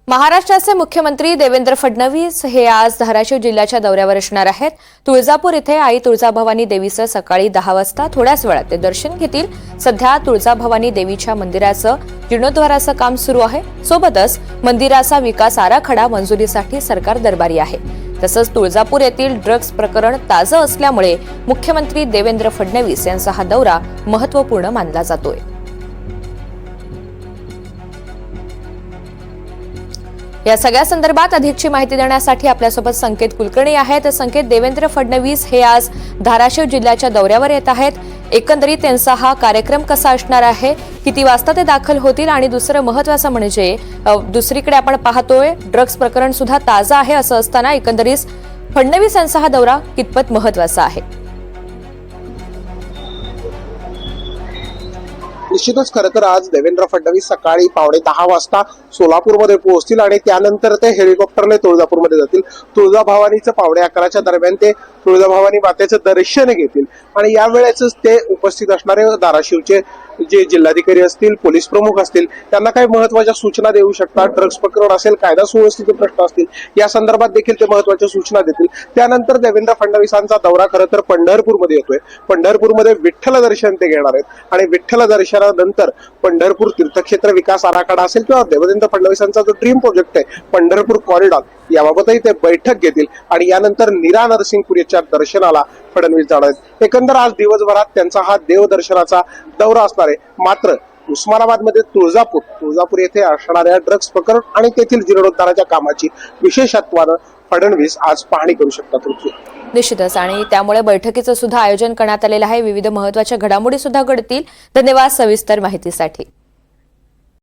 महाराष्ट्राचे मुख्यमंत्री देवेंद्र फडणवीस हे आज धाराशिव जिल्ह्याच्या दौऱ्यावर असणार आहेत। तुळजापूर इथे आई तुळजाभवानी देवीचं सकाळी 10 वाजता थोड्याच वेळात ते दर्शन घेतील। सध्या तुळजाभवानी देवीच्या मंदिराचं जीर्णोद्धाराचं काम सुरू आहे। सोबतच मंदिराचा विकास आराखडा मंजुरीसाठी सरकार दरबारी आहे। तसंच तुळजापूर येथील ड्रग्ज प्रकरण ताजं असल्यामुळे मुख्यमंत्री देवेंद्र फडणवीस यांचा हा दौरा महत्त्वपूर्ण मानला जातोय। या सगळ्या संदर्भात अधिकची माहिती देण्यासाठी आपल्यासोबत संकेत कुलकर्णी आहेत। संकेत, देवेंद्र फडणवीस हे आज धाराशिव जिल्ह्याच्या दौऱ्यावर येत आहेत। एकंदरीत त्यांचा हा कार्यक्रम कसा असणार आहे, किती वाजता ते दाखल होतील आणि दुसरं महत्त्वाचं म्हणजे दुसरीकडे आपण पाहतोय ड्रग्ज प्रकरण सुद्धा ताजं आहे। असं असताना एकंदरीत फडणवीस यांचा हा दौरा कितपत महत्त्वाचा आहे? निश्चितच खरं तर आज देवेंद्र फडणवीस सकाळी 9:15 वाजता सोलापूरमध्ये पोहोचतील आणि त्यानंतर ते हेलिकॉप्टरने तुळजापूरमध्ये जातील। तुळजाभवानीचं 11:15च्या दरम्यान ते तुळजाभवानी मातेचं दर्शन घेतील आणि यावेळेच ते उपस्थित असणारे धाराशिवचे जे जिल्हाधिकारी असतील, पोलीस प्रमुख असतील, त्यांना काही महत्त्वाच्या सूचना देऊ शकतात। ड्रग्ज प्रकरण असेल, कायदा सुव्यवस्थेचे प्रश्न असतील, या संदर्भात देखील ते महत्त्वाच्या सूचना देतील। त्यानंतर देवेंद्र फडणवीसांचा दौरा खरं तर पंढरपूरमध्ये येतोय। पंढरपूरमध्ये विठ्ठल दर्शन ते घेणार आहेत आणि विठ्ठल दर्शनानंतर पंढरपूर तीर्थक्षेत्र विकास आराखडा असेल किंवा देवेंद्र फडणवीसांचा जो ड्रीम प्रोजेक्ट आहे पंढरपूर कॉरिडॉर, याबाबतही ते बैठक घेतील आणि यानंतर नीरा नरसिंहपुरीच्या दर्शनाला फडणवीस जाणार आहेत। एकंदर आज दिवसभरात त्यांचा हा देवदर्शनाचा दौरा असणार आहे। मात्र उस्मानाबादमध्ये तुळजापूर येथे असणाऱ्या ड्रग्ज प्रकरण आणि तेथील जीर्णोद्धाराच्या कामाची विशेषत्वानं फडणवीस आज पाहणी करू शकतात। निश्चितच, आणि त्यामुळे बैठकीचं सुद्धा आयोजन करण्यात आलेलं आहे। विविध महत्त्वाच्या घडामोडी सुद्धा घडतील। धन्यवाद सविस्तर माहितीसाठी।